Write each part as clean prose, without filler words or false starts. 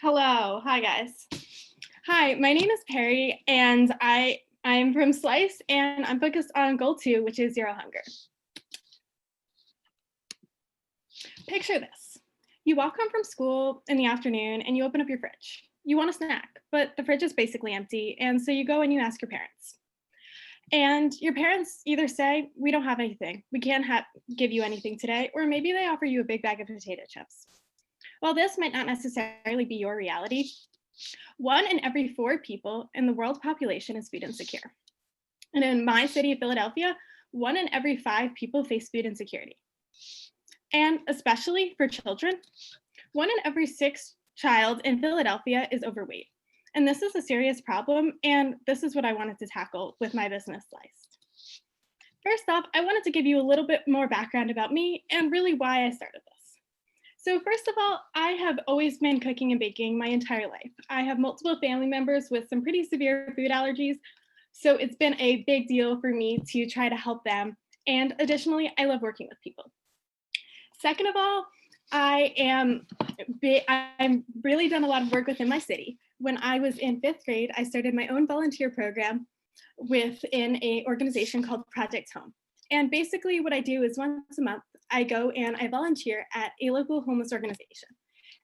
Hello, hi guys. Hi, my name is Peri and I'm from Slice and I'm focused on goal 2, which is zero hunger. Picture this. You walk home from school in the afternoon and you open up your fridge. You want a snack, but the fridge is basically empty, and so you go and you ask your parents. And your parents either say, "We don't have anything. We can't give you anything today," or maybe they offer you a big bag of potato chips. While this might not necessarily be your reality, 1 in every 4 people in the world population is food insecure. And in my city of Philadelphia, 1 in every 5 people face food insecurity. And especially for children, 1 in every 6 child in Philadelphia is overweight. And this is a serious problem, and this is what I wanted to tackle with my business Slice. First off, I wanted to give you a little bit more background about me and really why I started this. So first of all, I have always been cooking and baking my entire life. I have multiple family members with some pretty severe food allergies, so it's been a big deal for me to try to help them. And additionally, I love working with people. Second of all, I've really done a lot of work within my city. When I was in 5th grade, I started my own volunteer program within an organization called Project Home. And basically what I do is once a month, I go and I volunteer at a local homeless organization.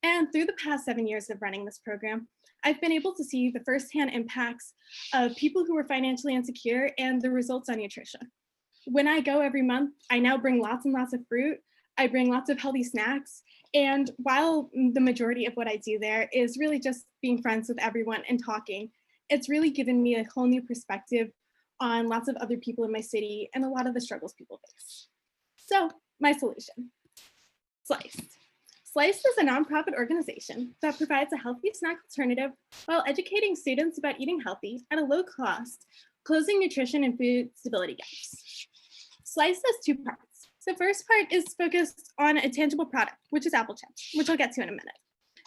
And through the past 7 years of running this program, I've been able to see the firsthand impacts of people who are financially insecure and the results on nutrition. When I go every month, I now bring lots and lots of fruit. I bring lots of healthy snacks. And while the majority of what I do there is really just being friends with everyone and talking, it's really given me a whole new perspective on lots of other people in my city and a lot of the struggles people face. So my solution, SlicED. SlicED is a nonprofit organization that provides a healthy snack alternative while educating students about eating healthy at a low cost, closing nutrition and food stability gaps. SlicED has 2 parts. The first part is focused on a tangible product, which is apple chips, which I'll get to in a minute.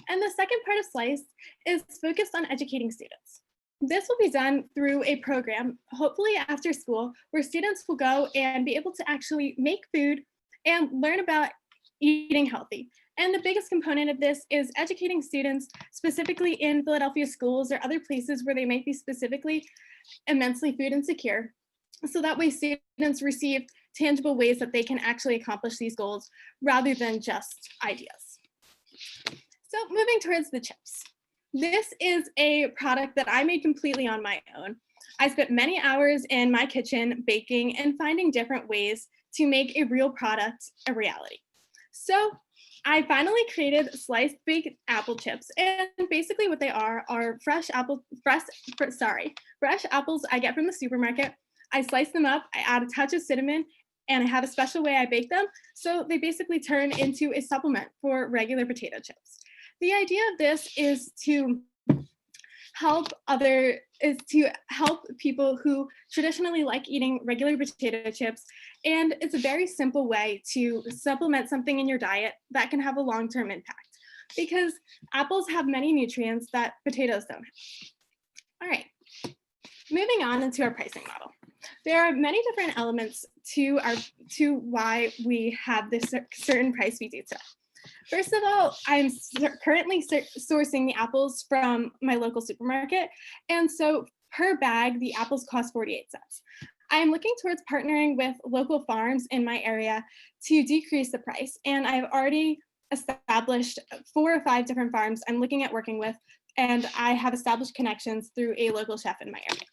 And the second part of SlicED is focused on educating students. This will be done through a program, hopefully after school, where students will go and be able to actually make food and learn about eating healthy. And the biggest component of this is educating students specifically in Philadelphia schools or other places where they might be specifically immensely food insecure. So that way students receive tangible ways that they can actually accomplish these goals rather than just ideas. So moving towards the chips. This is a product that I made completely on my own. I spent many hours in my kitchen baking and finding different ways to make a real product a reality. So I finally created sliced baked apple chips, and basically what they are fresh apples I get from the supermarket. I slice them up, I add a touch of cinnamon, and I have a special way I bake them, so they basically turn into a supplement for regular potato chips. The idea of this is to help people who traditionally like eating regular potato chips, and it's a very simple way to supplement something in your diet that can have a long-term impact, because apples have many nutrients that potatoes don't have. All right, moving on into our pricing model. There are many different elements to why we have this certain price we do today. First of all, I'm currently sourcing the apples from my local supermarket, and so per bag, the apples cost 48 cents. I'm looking towards partnering with local farms in my area to decrease the price, and I've already established 4 or 5 different farms I'm looking at working with, and I have established connections through a local chef in my area.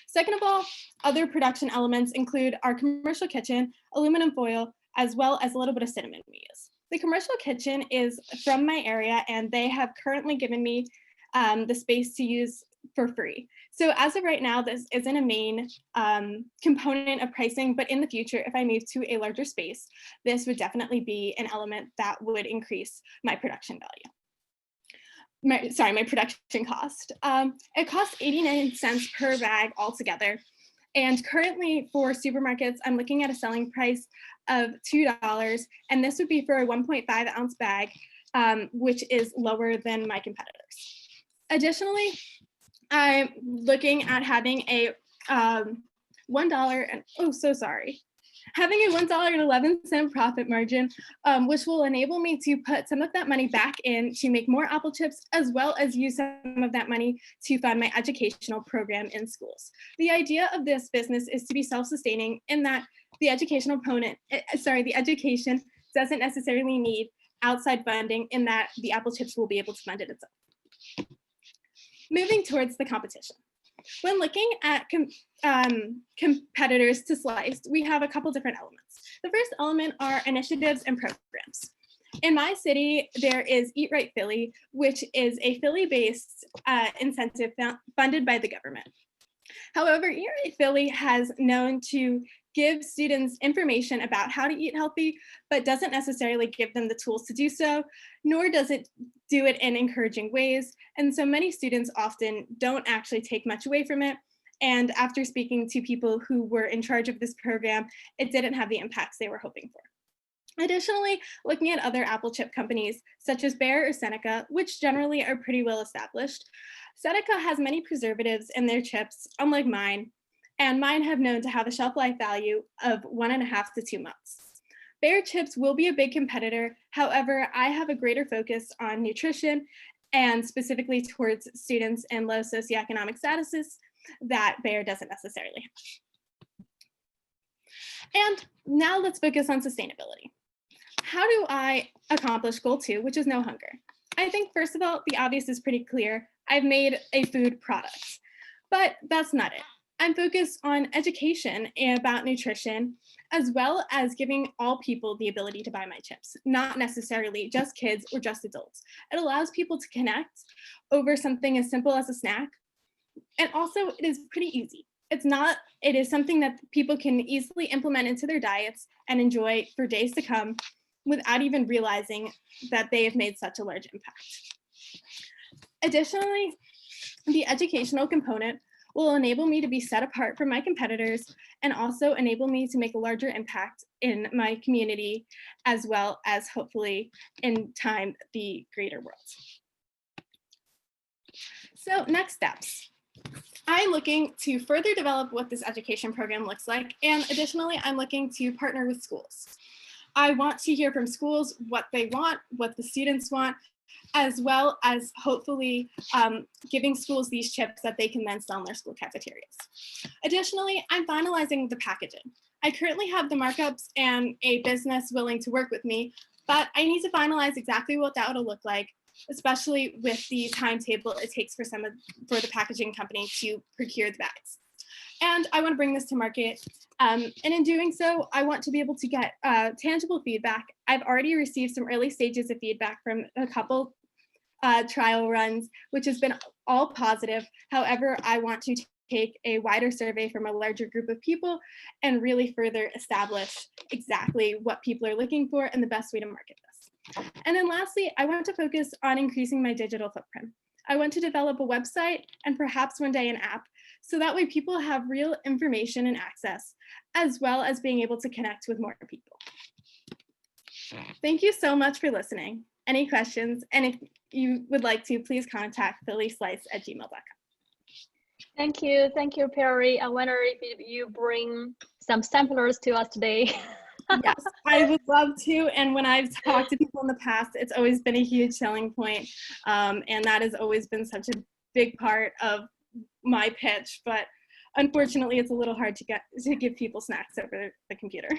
Second of all, other production elements include our commercial kitchen, aluminum foil, as well as a little bit of cinnamon we use. The commercial kitchen is from my area, and they have currently given me the space to use for free. So as of right now, this isn't a main component of pricing, but in the future, if I move to a larger space, this would definitely be an element that would increase my production value. My production cost. It costs 89 cents per bag altogether. And currently for supermarkets, I'm looking at a selling price of $2, and this would be for a 1.5 ounce bag, which is lower than my competitors. Additionally, I'm looking at having a $1, and oh, so sorry. Having a $1.11 profit margin, which will enable me to put some of that money back in to make more apple chips, as well as use some of that money to fund my educational program in schools. The idea of this business is to be self-sustaining in that the education doesn't necessarily need outside funding, in that the apple chips will be able to fund it itself. Moving towards the competition. When looking at competitors to SlicED, we have a couple different elements. The first element are initiatives and programs. In my city, there is Eat Right Philly, which is a Philly-based incentive funded by the government. However, Eat Right Philly has known to give students information about how to eat healthy, but doesn't necessarily give them the tools to do so, nor does it do it in encouraging ways. And so many students often don't actually take much away from it. And after speaking to people who were in charge of this program, it didn't have the impacts they were hoping for. Additionally, looking at other apple chip companies, such as Bayer or Seneca, which generally are pretty well established, Seneca has many preservatives in their chips, unlike mine, and mine have known to have a shelf life value of 1.5 to 2 months. Bayer chips will be a big competitor. However, I have a greater focus on nutrition, and specifically towards students in low socioeconomic statuses that Bayer doesn't necessarily have. And now let's focus on sustainability. How do I accomplish goal 2, which is no hunger? I think first of all, the obvious is pretty clear. I've made a food product, but that's not it. I'm focused on education about nutrition, as well as giving all people the ability to buy my chips, not necessarily just kids or just adults. It allows people to connect over something as simple as a snack. And also it is pretty easy. It is something that people can easily implement into their diets and enjoy for days to come without even realizing that they have made such a large impact. Additionally, the educational component will enable me to be set apart from my competitors and also enable me to make a larger impact in my community, as well as hopefully in time, the greater world. So next steps. I'm looking to further develop what this education program looks like, and additionally, I'm looking to partner with schools. I want to hear from schools what they want, what the students want, as well as hopefully giving schools these chips that they can then sell in their school cafeterias. Additionally, I'm finalizing the packaging. I currently have the markups and a business willing to work with me, but I need to finalize exactly what that will look like, especially with the timetable it takes for the packaging company to procure the bags. And I want to bring this to market. And in doing so, I want to be able to get tangible feedback. I've already received some early stages of feedback from a couple trial runs, which has been all positive. However, I want to take a wider survey from a larger group of people and really further establish exactly what people are looking for and the best way to market this. And then lastly, I want to focus on increasing my digital footprint. I want to develop a website and perhaps one day an app, so that way people have real information and access, as well as being able to connect with more people. Thank you so much for listening. Any questions? And if you would like to, please contact phillyslice@gmail.com. Thank you, Peri. I wonder if you bring some samplers to us today. Yes, I would love to. And when I've talked to people in the past, it's always been a huge selling point. And that has always been such a big part of my pitch. But unfortunately, it's a little hard to give people snacks over the computer.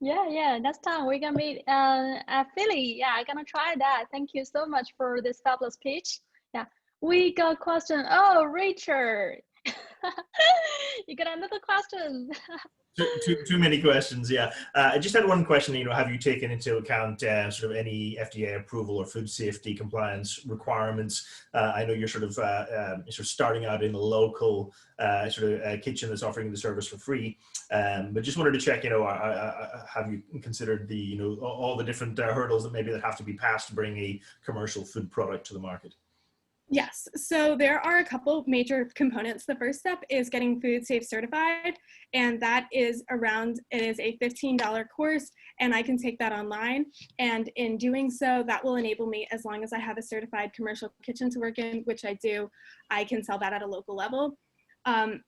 Yeah, next time we're gonna meet at Philly. Yeah, I'm gonna try that. Thank you so much for this fabulous pitch. Yeah, we got a question. Oh, Richard, you got another question. Too many questions, yeah. I just had one question, have you taken into account sort of any FDA approval or food safety compliance requirements? I know you're sort of starting out in a local kitchen that's offering the service for free, but just wanted to check, have you considered the, all the different hurdles that have to be passed to bring a commercial food product to the market? Yes, so there are a couple major components. The first step is getting food safe certified, and that is it is a $15 course, and I can take that online. And in doing so, that will enable me, as long as I have a certified commercial kitchen to work in, which I do, I can sell that at a local level.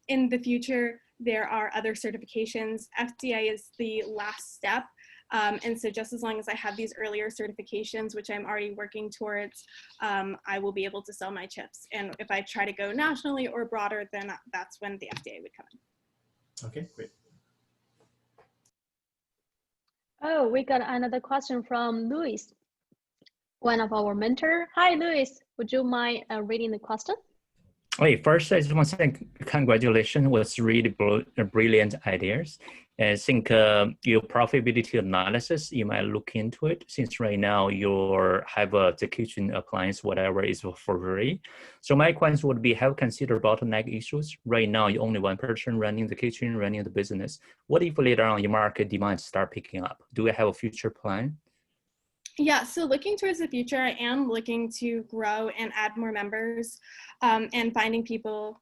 In the future, there are other certifications. FDA is the last step. And so just as long as I have these earlier certifications, which I'm already working towards, I will be able to sell my chips. And if I try to go nationally or broader, then that's when the FDA would come in. Okay, great. Oh, we got another question from Luis, one of our mentor. Hi, Luis. Would you mind reading the question? Hey, first, I just want to say congratulations with really brilliant ideas. I think your profitability analysis, you might look into it, since right now you have the kitchen appliance, whatever is for free. So my question would be, have you considered bottleneck issues? Right now, you're only one person running the kitchen, running the business. What if later on your market demand start picking up? Do we have a future plan? Yeah, so looking towards the future, I am looking to grow and add more members and finding people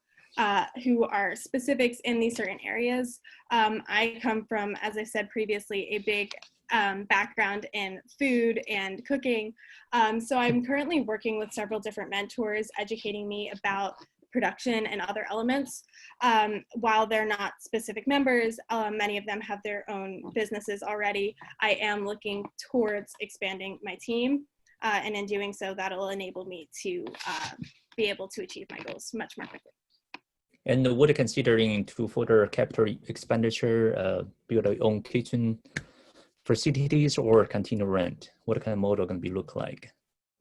who are specifics in these certain areas. I come from, as I said previously, a big background in food and cooking. So I'm currently working with several different mentors, educating me about production and other elements. While they're not specific members, many of them have their own businesses already. I am looking towards expanding my team, and in doing so, that'll enable me to be able to achieve my goals much more quickly. And would you considering to further capital expenditure, build your own kitchen facilities, or continue rent? What kind of model going to be look like?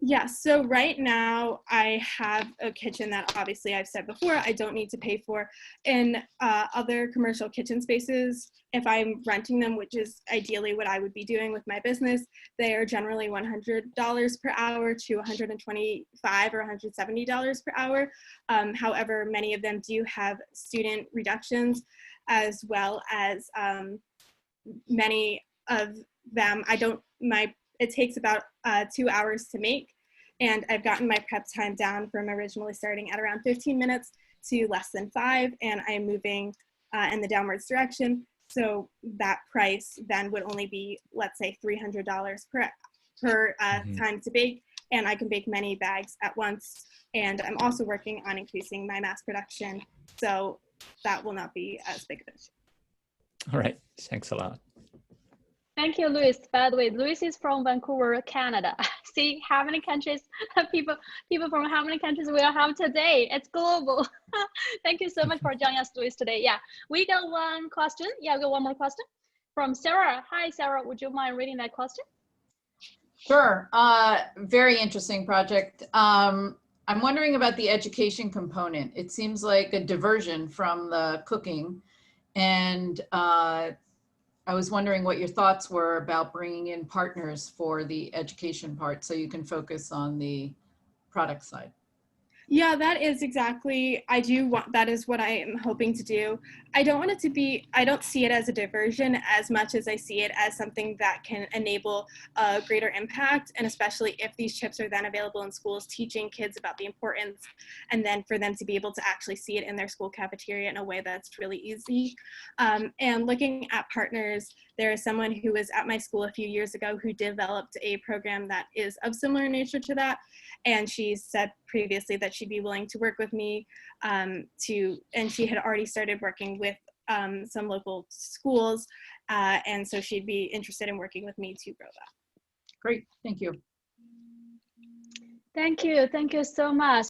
Yeah, so right now I have a kitchen that obviously I've said before I don't need to pay for. In other commercial kitchen spaces, if I'm renting them, which is ideally what I would be doing with my business, they are generally $100 per hour to $125 or $170 per hour. However, many of them do have student reductions, as well as many of them it takes about 2 hours to make, and I've gotten my prep time down from originally starting at around 15 minutes to less than 5, and I am moving in the downwards direction. So that price then would only be, let's say, $300 per time to bake, and I can bake many bags at once. And I'm also working on increasing my mass production, so that will not be as big of an issue. All right, thanks a lot. Thank you, Luis. By the way, Luis is from Vancouver, Canada. See how many countries, people from how many countries we have today. It's global. Thank you so much for joining us, Luis, today. Yeah, we got one question. Yeah, we got one more question from Sarah. Hi, Sarah. Would you mind reading that question? Sure. Very interesting project. I'm wondering about the education component. It seems like a diversion from the cooking, and I was wondering what your thoughts were about bringing in partners for the education part so you can focus on the product side. Yeah, that is exactly, that is what I am hoping to do. I don't see it as a diversion as much as I see it as something that can enable a greater impact, and especially if these chips are then available in schools, teaching kids about the importance, and then for them to be able to actually see it in their school cafeteria in a way that's really easy. And looking at partners, there is someone who was at my school a few years ago who developed a program that is of similar nature to that, and she said previously that she'd be willing to work with me and she had already started working with some local schools, and so she'd be interested in working with me to grow that. Great, thank you. Thank you so much.